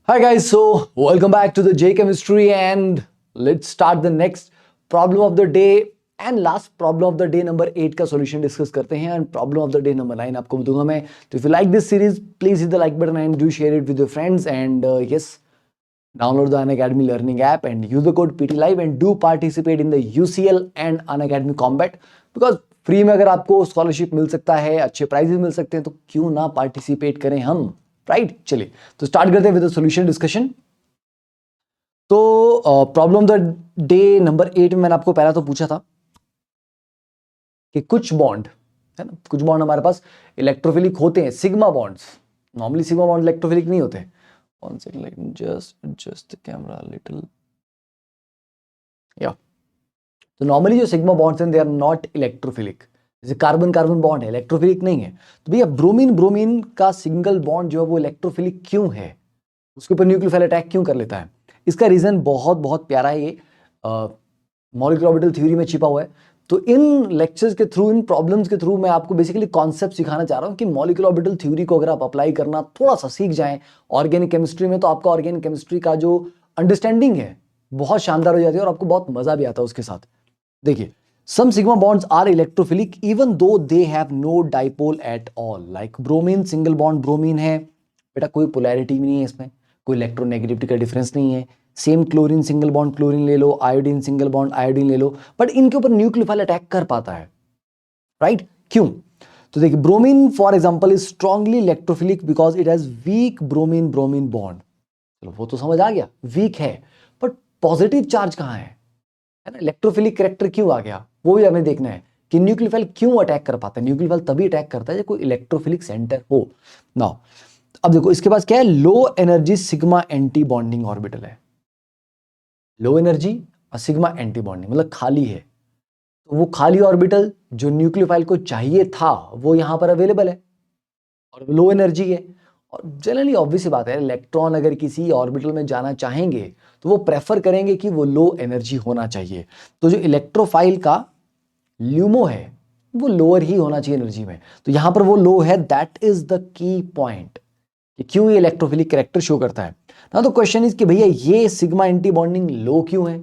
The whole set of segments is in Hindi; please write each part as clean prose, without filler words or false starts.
Hi guys, so welcome back to the J Chemistry and let's start the next problem of the day and last problem of the day number 8 का solution discuss करते हैं and problem of the day number 9 आपको बताऊंगा मैं. तो if you like this series, please hit the like button and do share it with your friends and yes, download the Unacademy learning app and use the code PTLive and do participate in the UCL and Unacademy Combat because free में अगर आपको स्कॉलरशिप मिल सकता है, अच्छे प्राइजेस मिल सकते हैं तो क्यों ना पार्टिसिपेट करें हम, राइट? चलिए तो स्टार्ट करते हैं विद सॉल्यूशन डिस्कशन. तो प्रॉब्लम द डे नंबर 8 में मैंने आपको पहला तो पूछा था कि कुछ बॉन्ड है ना, कुछ बॉन्ड हमारे पास इलेक्ट्रोफिलिक होते हैं, sigma bonds. Normally sigma bond electrophilic नहीं होते. One second, just the camera little. या तो नॉर्मली जो सिग्मा बॉन्ड्स हैं दे आर नॉट इलेक्ट्रोफिलिक. जैसे कार्बन कार्बन बॉन्ड है, इलेक्ट्रोफिलिक नहीं है. तो भैया ब्रोमीन ब्रोमीन का सिंगल बॉन्ड जो है वो इलेक्ट्रोफिलिक क्यों है, उसके ऊपर न्यूक्लियोफाइल अटैक क्यों कर लेता है? इसका रीजन बहुत बहुत प्यारा है. ये मॉलिक्यूलर ऑर्बिटल थ्योरी में छिपा हुआ है. तो इन लेक्चर्स के थ्रू, इन प्रॉब्लम्स के थ्रू मैं आपको बेसिकली कॉन्सेप्ट सिखाना चाह रहा हूँ कि मॉलिक्यूलर ऑर्बिटल थ्योरी को अगर आप अप्लाई करना थोड़ा सा सीख जाएं ऑर्गेनिक केमिस्ट्री में, तो आपका ऑर्गेनिक केमिस्ट्री का जो अंडरस्टैंडिंग है बहुत शानदार हो जाती है और आपको बहुत मजा भी आता है उसके साथ. देखिए, some sigma bonds are electrophilic even though they have no dipole at all. Like bromine, single bond bromine है बेटा, कोई पोलैरिटी भी नहीं है इसमें, कोई इलेक्ट्रोनेगेटिविटी का डिफरेंस नहीं है. Same chlorine single bond chlorine ले लो, आयोडीन सिंगल बॉन्ड आयोडीन ले लो, बट इनके ऊपर न्यूक्लियोफाइल अटैक कर पाता है, राइट? क्यों? तो देखिए, bromine for example is strongly electrophilic because it has week bromine bromine bond. चलो वो तो समझ आ गया, वीक है, बट पॉजिटिव चार्ज कहाँ है ना? इलेक्ट्रोफिलिक कैरेक्टर क्यों आ गया वो भी हमें देखना है कि न्यूक्लियोफाइल क्यों अटैक कर पाता है. न्यूक्लियोफाइल तभी अटैक करता है जब कोई इलेक्ट्रोफिलिक सेंटर हो ना. अब देखो इसके पास क्या है, low energy sigma anti bonding orbital है. लो एनर्जी और सिग्मा एंटी बॉन्डिंग मतलब खाली है. तो वो खाली ऑर्बिटल जो न्यूक्लियोफाइल को चाहिए था वो यहां पर अवेलेबल है और लो एनर्जी है. और जनरली ऑब्वियस बात है, इलेक्ट्रॉन अगर किसी ऑर्बिटल में जाना चाहेंगे तो वो प्रेफर करेंगे कि वो लो एनर्जी होना चाहिए. तो जो इलेक्ट्रोफाइल का ल्यूमो है वो लोअर ही होना चाहिए एनर्जी में. तो यहां पर वो लो है. That is the key point कि क्यों ये इलेक्ट्रोफिलिक कैरेक्टर शो करता है ना. तो क्वेश्चन इज कि भैया ये सिग्मा एंटी बॉन्डिंग लो क्यों है,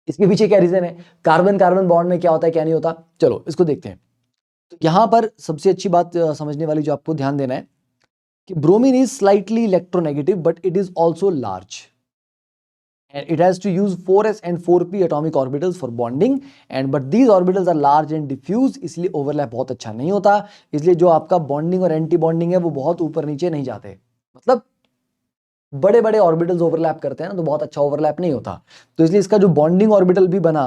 इसके पीछे क्या रीजन है? कार्बन कार्बन बॉन्ड में क्या होता है क्या नहीं होता, चलो इसको देखते हैं. तो यहां पर सबसे अच्छी बात समझने वाली जो आपको ध्यान देना है कि bromine is slightly electronegative but it is also large and it has to use 4s and 4p atomic orbitals for bonding and but these orbitals are large and diffuse, इसलिए overlap बहुत अच्छा नहीं होता. इसलिए जो आपका bonding और anti bonding है वो बहुत ऊपर नीचे नहीं जाते. मतलब बड़े बड़े ऑर्बिटल्स ओवरलैप करते हैं ना तो बहुत अच्छा ओवरलैप नहीं होता. तो इसलिए इसका जो बॉन्डिंग ऑर्बिटल भी बना,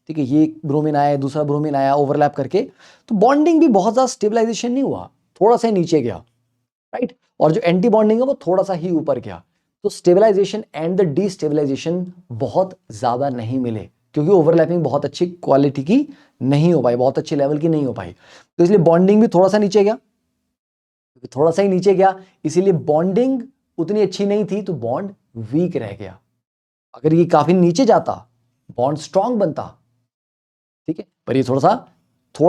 ठीक है, ये ब्रोमीन आया दूसरा ब्रोमीन आया ओवरलैप करके, तो बॉन्डिंग भी बहुत ज्यादा स्टेबलाइजेशन नहीं हुआ, थोड़ा सा नीचे गया, राइट? और जो एंटी बॉन्डिंग है वो थोड़ा सा ही ऊपर गया. तो स्टेबलाइजेशन एंड द डीस्टेबलाइजेशन बहुत ज्यादा नहीं मिले क्योंकि ओवरलैपिंग बहुत अच्छी क्वालिटी की नहीं हो पाई, बहुत अच्छे लेवल की नहीं हो पाई. तो इसलिए बॉन्डिंग भी थोड़ा सा नीचे गया, थोड़ा सा ही नीचे गया, इसीलिए बॉन्डिंग उतनी अच्छी नहीं थी तो बॉन्ड वीक रह गया. अगर ये काफी नीचे जाता बॉन्ड स्ट्रांग बनता, ठीक है, पर ये थोड़ा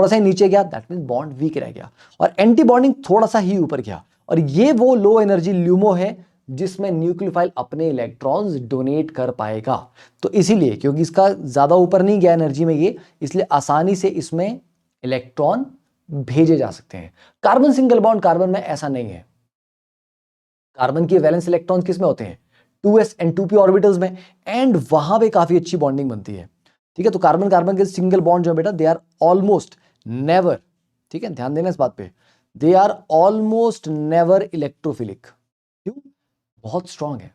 सा ही नीचे गया, दैट मीन बॉन्ड वीक रह गया. और एंटी बॉन्डिंग थोड़ा सा ही ऊपर गया. और ये वो लो एनर्जी ल्यूमो है जिसमें न्यूक्लियोफाइल अपने इलेक्ट्रॉन्स डोनेट कर पाएगा. तो इसीलिए क्योंकि इसका ज्यादा ऊपर नहीं गया एनर्जी में ये, इसलिए आसानी से इसमें इलेक्ट्रॉन भेजे जा सकते हैं. कार्बन सिंगल बॉन्ड कार्बन में ऐसा नहीं है. कार्बन के वैलेंस इलेक्ट्रॉन किस में होते हैं? 2s एंड 2p ऑर्बिटल्स में, एंड वहां पे काफी अच्छी बॉन्डिंग बनती है. ठीक है, तो कार्बन कार्बन के सिंगल बॉन्ड जो है बेटा, दे आर ऑलमोस्ट नेवर, ठीक है, ध्यान देना इस बात पे, they are almost never electrophilic. क्यों? बहुत स्ट्रांग है.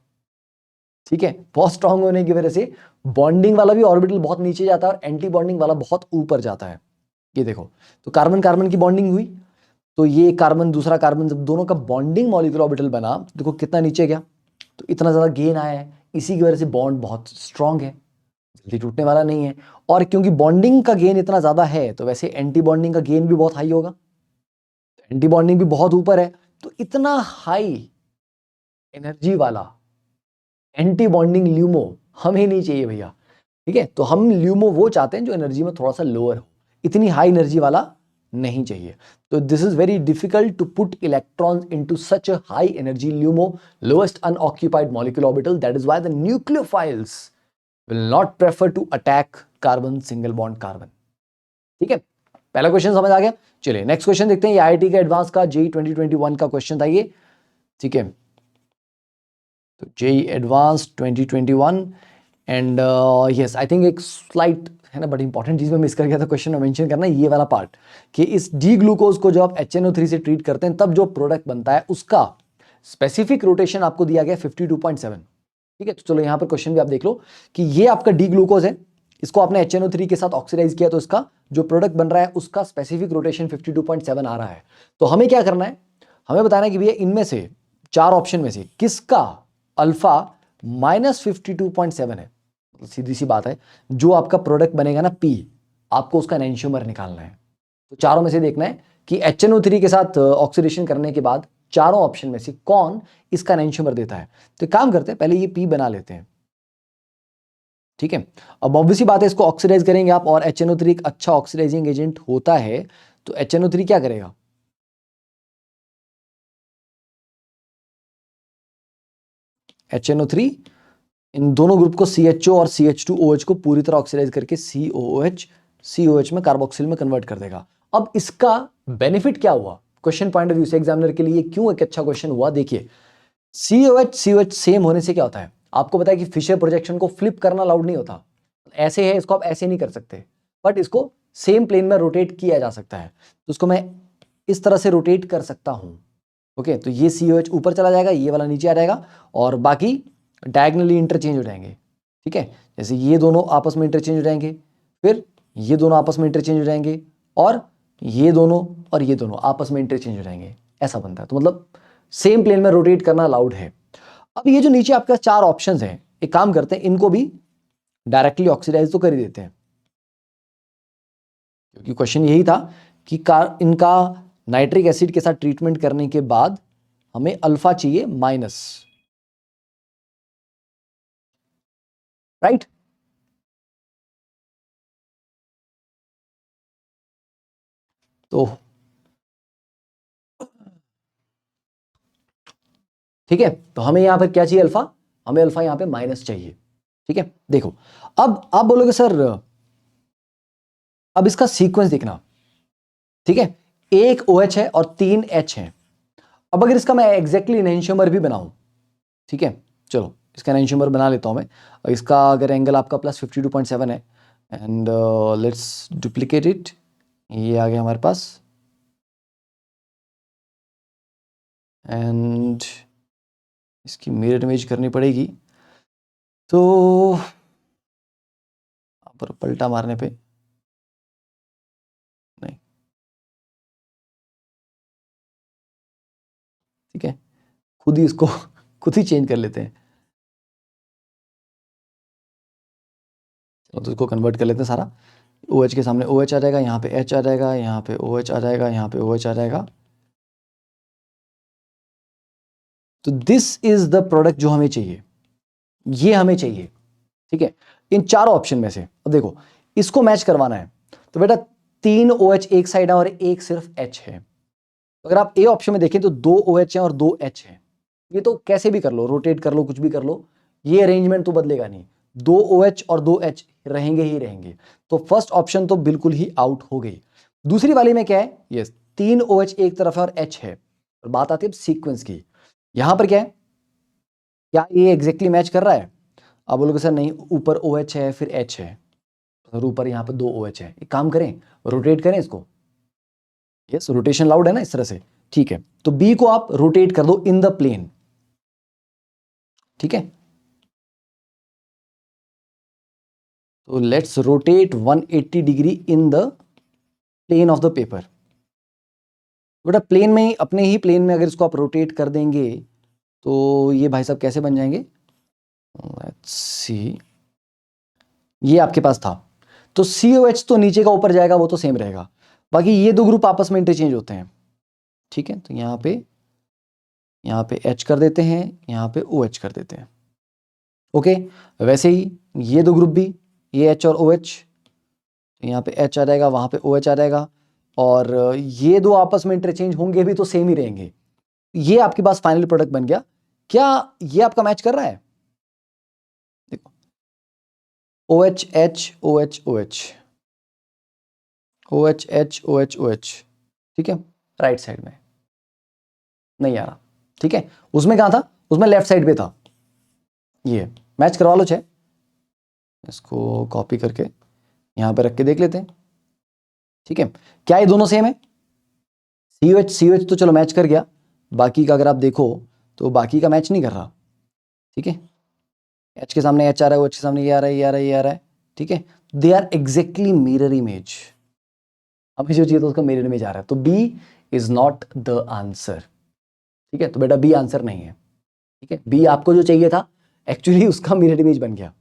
ठीक है, बहुत स्ट्रांग होने की वजह से बॉन्डिंग वाला भी ऑर्बिटल बहुत नीचे जाता है और एंटी बॉन्डिंग वाला बहुत ऊपर जाता है. ये देखो, तो कार्बन कार्बन की बॉन्डिंग हुई तो ये कार्बन दूसरा कार्बन जब दोनों का बॉन्डिंग मॉलिक्यूलर ऑर्बिटल बना, देखो कितना नीचे गया, तो इतना ज्यादा गेन आया है. इसी की वजह से बॉन्ड बहुत स्ट्रांग है, जल्दी टूटने वाला नहीं है. और क्योंकि बॉन्डिंग का गेन इतना ज्यादा है तो वैसे एंटी बॉन्डिंग का गेन भी बहुत हाई होगा. एंटी बॉन्डिंग भी बहुत ऊपर है, तो इतना हाई एनर्जी वाला एंटी बॉन्डिंग ल्यूमो हमें नहीं चाहिए भैया. ठीक है, तो हम ल्यूमो वो चाहते हैं जो एनर्जी में थोड़ा सा लोअर हो. इतनी हाई एनर्जी वाला नहीं चाहिए। तो this is very difficult to put electrons into such a high energy LUMO, lowest unoccupied molecular orbital. That is why the nucleophiles will not prefer to attack carbon single bond carbon. ठीक है, पहला क्वेश्चन समझ आ गया। चलिए नेक्स्ट क्वेश्चन देखते हैं। ये IIT का एडवांस का JEE 2021 का क्वेश्चन था ये। ठीक है, तो JEE advance 2021 and yes I think एक स्लाइड है ना, बड़ी इंपॉर्टेंट चीज में मिस कर गया था क्वेश्चन में मेंशन करना, ये वाला पार्ट कि इस डी ग्लूकोज को जो आप HNO3 से ट्रीट करते हैं तब जो प्रोडक्ट बनता है उसका स्पेसिफिक रोटेशन आपको दिया गया 52.7। ठीक है, तो चलो यहां पर क्वेश्चन भी आप देख लो कि ये आपका डी ग्लूकोज है, इसको आपने HNO3 के साथ ऑक्सीडाइज किया तो इसका जो प्रोडक्ट बन रहा है उसका स्पेसिफिक रोटेशन 52.7 आ रहा है। तो हमें क्या करना है, हमें बताना है कि भैया इनमें से चार ऑप्शन में से किसका अल्फा -52.7 है। सीधी सी बात है, जो आपका प्रोडक्ट बनेगा ना P, आपको उसका एनेंशियोमर निकालना है। तो चारों में से देखना है कि HNO3 के साथ ऑक्सीडेशन करने के बाद चारों ऑप्शन में से कौन इसका एनेंशियोमर देता है। तो काम करते हैं, पहले ये P बना लेते हैं। ठीक है, अब ऑब्वियसली बात है इसको ऑक्सीडाइज करेंगे आप, और HNO3 एक अच्छा ऑक्सीडाइजिंग एजेंट होता है, तो HNO3 क्या करेगा, HNO3 इन दोनों ग्रुप को CHO और CH2OH को पूरी तरह ऑक्सीडाइज करके COOH में कार्बोक्सिल में कन्वर्ट कर देगा। अब इसका बेनिफिट क्या हुआ क्वेश्चन पॉइंट ऑफ व्यू से, एग्जामिनर के लिए क्यों एक अच्छा क्वेश्चन हुआ, देखिए COH सेम होने से क्या होता है, आपको पता है कि फिशर प्रोजेक्शन को फ्लिप करना अलाउड नहीं होता, ऐसे है इसको आप ऐसे नहीं कर सकते, बट इसको सेम प्लेन में रोटेट किया जा सकता है, तो इसको मैं इस तरह से रोटेट कर सकता हूं। ओके, तो ये COH ऊपर चला जाएगा, ये वाला नीचे आ जाएगा, और बाकी डायगनली इंटरचेंज हो जाएंगे। ठीक है, जैसे ये दोनों आपस में इंटरचेंज हो जाएंगे, फिर ये दोनों आपस में इंटरचेंज हो जाएंगे, और ये दोनों और ये दोनों आपस में इंटरचेंज हो जाएंगे, ऐसा बनता है। तो मतलब सेम प्लेन में रोटेट करना अलाउड है। अब ये जो नीचे आपके पास चार ऑप्शंस हैं, एक काम करते हैं इनको भी डायरेक्टली ऑक्सीडाइज तो कर ही देते हैं, क्योंकि क्वेश्चन यही था कि इनका नाइट्रिक एसिड के साथ ट्रीटमेंट करने के बाद हमें अल्फा चाहिए माइनस, राइट। तो ठीक है, तो हमें यहां पर क्या चाहिए अल्फा, हमें अल्फा यहां पे माइनस चाहिए। ठीक है, देखो अब आप बोलोगे सर अब इसका सीक्वेंस देखना। ठीक है, एक OH है और 3 H है। अब अगर इसका मैं एग्जैक्टली एनेंशियोमर भी बनाऊं, ठीक है, चलो इसका एनेंशियोमर बना लेता हूं मैं। इसका अगर एंगल आपका +52.7 है, एंड लेट्स डुप्लीकेट इट, ये आ गया हमारे पास, एंड इसकी मिरर इमेज करनी पड़ेगी, तो पर पलटा मारने पे नहीं, ठीक है, खुद ही इसको खुद ही चेंज कर लेते हैं। चलो तो इसको कन्वर्ट कर लेते हैं सारा। OH के सामने OH आ जाएगा, यहाँ पे H आ जाएगा, यहाँ पे OH आ जाएगा, यहाँ पे OH आ जाएगा। तो दिस इज द प्रोडक्ट जो हमें चाहिए, ये हमें चाहिए। ठीक है, इन चारों ऑप्शन में से अब देखो इसको मैच करवाना है, तो बेटा 3 OH एक साइड है और एक सिर्फ H है। अगर आप ए ऑप्शन में देखें तो 2 OH हैं और 2 H हैं। ये तो कैसे भी कर लो, रोटेट कर लो, कुछ भी कर लो, ये अरेंजमेंट तो बदलेगा नहीं, 2 OH और 2 H रहेंगे ही रहेंगे। तो फर्स्ट ऑप्शन तो बिल्कुल ही आउट हो गई। दूसरी वाली में क्या है, यस 3 OH एक तरफ है और H है। और बात आती है अब सीक्वेंस की, यहां पर क्या है, क्या ये एग्जैक्टली मैच कर रहा है। आप बोलोगे सर नहीं, ऊपर OH है फिर H है, और ऊपर यहाँ पर 2 OH है। एक काम करें, रोटेट करें इसको, यस रोटेशन लाउड है ना इस तरह से। ठीक है, तो बी को आप रोटेट कर दो इन द प्लेन। ठीक है, तो let's rotate 180 degree in the plane of the paper. बेटा प्लेन में ही, अपने ही प्लेन में अगर इसको आप रोटेट कर देंगे तो ये भाई साहब कैसे बन जाएंगे, लेट्स सी, ये आपके पास था, तो COH तो नीचे का ऊपर जाएगा, वो तो सेम रहेगा, बाकी ये दो ग्रुप आपस में इंटरचेंज होते हैं। ठीक है, तो यहाँ पे H कर देते हैं, यहाँ पे OH कर देते हैं। ओके, वैसे ही ये दो ग्रुप भी, ये H और OH, यहाँ पे H आ जाएगा, वहाँ पे OH आ जाएगा, और ये दो आपस में इंटरचेंज होंगे भी तो सेम ही रहेंगे। ये आपके पास फाइनल प्रोडक्ट बन गया। क्या ये आपका मैच कर रहा है? देखो OH H OH OH OH H OH OH, ठीक है, राइट साइड में नहीं आ रहा, ठीक है। उसमें कहां था? उसमें लेफ्ट साइड पे था। ये मैच करवा लो चाहे, इसको कॉपी करके यहां पे रख के देख लेते हैं, ठीक है। क्या ये दोनों सेम है? COH तो चलो मैच कर गया, बाकी का अगर आप देखो तो बाकी का मैच नहीं कर रहा, ठीक है। H के सामने H आ रहा है, OH के सामने ये आ रहा है, ये आ रहा है, ये आ रहा है, ठीक है। They are exactly mirror image. हमें जो चाहिए तो उसका मिरर इमेज आ रहा है, तो B is not the answer, ठीक है। तो बेटा B आंसर नहीं है, ठीक है। B आपको जो चाहिए था एक्चुअली उसका मिरर इमेज बन गया,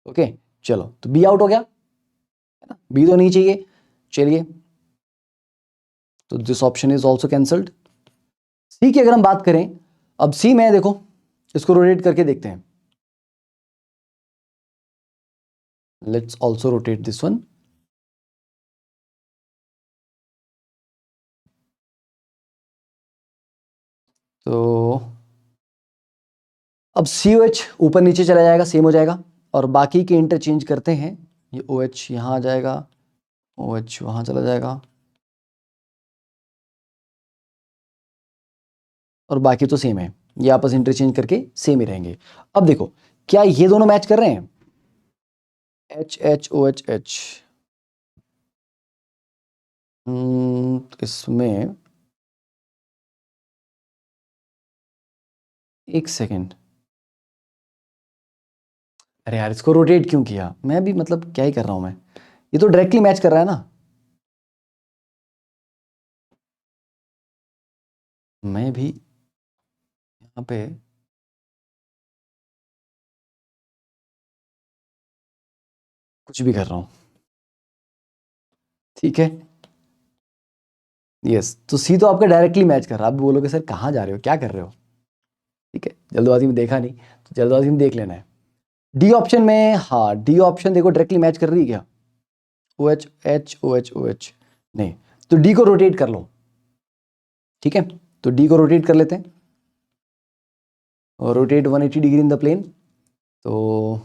ओके। चलो तो B आउट हो गया, है ना, B तो नहीं चाहिए। चलिए, तो this option is also cancelled. C की अगर हम बात करें, अब C में देखो, इसको रोटेट करके देखते हैं। Let's also rotate this one. तो अब COH ऊपर नीचे चला जाएगा, सेम हो जाएगा, और बाकी के इंटरचेंज करते हैं। ये OH यहां आ जाएगा, OH वहां चला जाएगा, और बाकी तो सेम है, ये आपस इंटरचेंज करके सेम ही रहेंगे। अब देखो, क्या ये दोनों मैच कर रहे हैं? HHOHH, इसमें एक सेकेंड, अरे यार इसको रोटेट क्यों किया? मैं भी मतलब क्या ही कर रहा हूं मैं, ये तो डायरेक्टली मैच कर रहा है ना। मैं भी यहाँ पे कुछ भी कर रहा हूं, ठीक है। यस, तो सी तो आपका डायरेक्टली मैच कर रहा है। आप बोलोगे सर कहाँ जा रहे हो, क्या कर रहे हो, ठीक है, जल्दबाजी में देखा नहीं तो जल्दबाजी में देख लेना है। डी ऑप्शन में, हाँ डी ऑप्शन देखो डायरेक्टली मैच कर रही है क्या? OH H OH OH नहीं, तो डी को रोटेट कर लो, ठीक है। तो डी को रोटेट कर लेते हैं, और rotate 180 degree in the plane. तो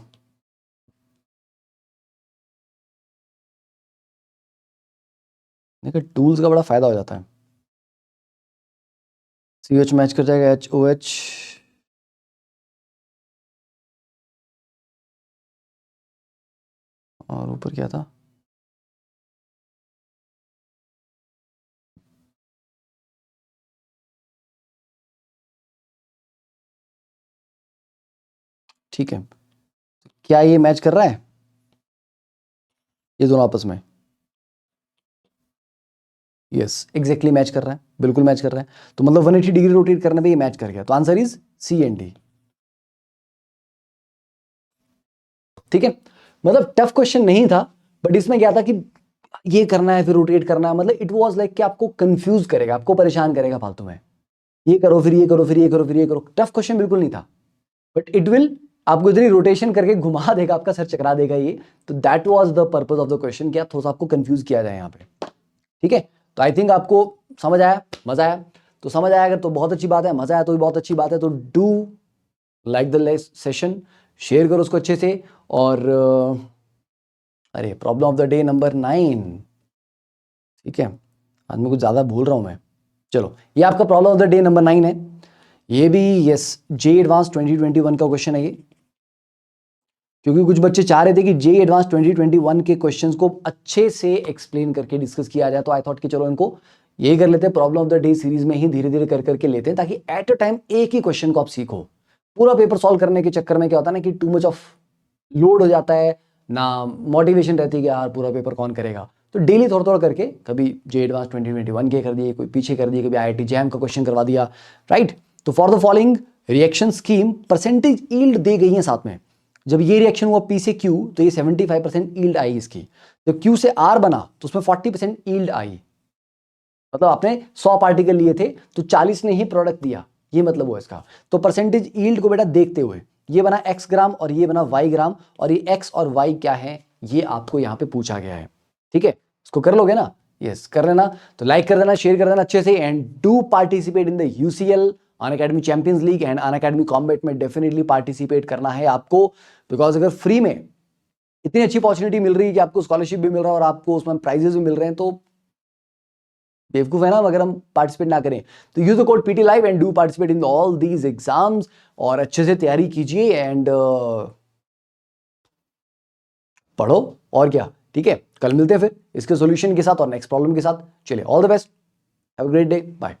देखो टूल्स का बड़ा फायदा हो जाता है। CH मैच कर जाएगा HOH, और ऊपर क्या था? ठीक है, क्या ये मैच कर रहा है? ये दोनों आपस में, यस एग्जैक्टली मैच कर रहा है, बिल्कुल मैच कर रहा है। तो मतलब 180 डिग्री रोटेट करने पे ये मैच कर गया, तो answer is C and D, ठीक है। मतलब टफ क्वेश्चन नहीं था, बट इसमें क्या था कि ये करना है फिर रोटेट करना है, मतलब इट वाज लाइक कि आपको कंफ्यूज करेगा, आपको परेशान करेगा फालतू में, ये करो फिर ये करो फिर ये करो फिर ये करो। टफ क्वेश्चन बिल्कुल नहीं था, बट इट विल आपको इतनी रोटेशन करके घुमा देगा, आपका सर चकरा देगा ये। तो that was the purpose of the question, क्या थोड़ा सा आपको कंफ्यूज किया जाए यहाँ पे, ठीक है। तो आई थिंक आपको समझ आया, मजा आया तो समझ आया, अगर तो बहुत अच्छी बात है, मजा आया तो भी बहुत अच्छी बात है। तो do like the session, share करो उसको अच्छे से। और अरे problem of the day number 9, ठीक है, आज मैं कुछ ज़्यादा भूल रहा हूँ मैं। चलो ये आपका problem of the day number 9 है, ये भी यस JEE एडवांस 2021 का क्वेश्चन है ये, क्योंकि कुछ बच्चे चाह रहे थे कि JEE एडवांस 2021 के क्वेश्चंस को अच्छे से एक्सप्लेन करके डिस्कस किया जाए, तो आई थॉट कि चलो इनको यही कर लेते हैं, problem of the day series में ही धीरे धीरे कर करके लेते हैं, ताकि एट अ टाइम एक ही क्वेश्चन को आप सीखो। पूरा पेपर सॉल्व करने के चक्कर में क्या होता है ना कि टू मच ऑफ लोड हो जाता है ना, मोटिवेशन रहती है कि यार पूरा पेपर कौन करेगा। तो डेली थोड़ा थोड़ा करके, कभी JEE एडवांस 2021 के कर दिए, कोई पीछे कर दिए, कभी IIT जैम का क्वेश्चन करवा दिया, राइट। तो for the following reaction scheme percentage yield दी गई है साथ में। जब ये रिएक्शन हुआ P से Q, तो ये 75% यील्ड आई इसकी। जब Q से R बना तो उसमें 40% यील्ड आई, मतलब आपने 100 पार्टिकल लिए थे तो 40 ने ही प्रोडक्ट दिया, ये मतलब हुआ इसका। तो परसेंटेज यील्ड को बेटा देखते हुए ये बना x ग्राम और ये बना y ग्राम, और ये x और y क्या है ये आपको यहां पे पूछा गया है, ठीक है। इसको कर लोगे ना, यस कर लेना, तो लाइक कर देना, शेयर कर देना अच्छे से, and do participate in the UCL, Unacademy champions league and Unacademy combat में डेफिनेटली पार्टिसिपेट करना है आपको, बिकॉज अगर फ्री में इतनी अच्छी अपॉर्चुनिटी मिल रही है कि आपको स्कॉलरशिप भी मिल रहा है और आपको उसमें प्राइजेस भी मिल रहे हैं, तो बेवकूफ है ना अगर हम पार्टिसिपेट ना करें। तो use the code PT live and do participate in all these exams, और अच्छे से तैयारी कीजिए एंड पढ़ो, और क्या, ठीक है। कल मिलते हैं फिर इसके सॉल्यूशन के साथ और नेक्स्ट प्रॉब्लम के साथ। चलिए, all the best, have a great day, bye.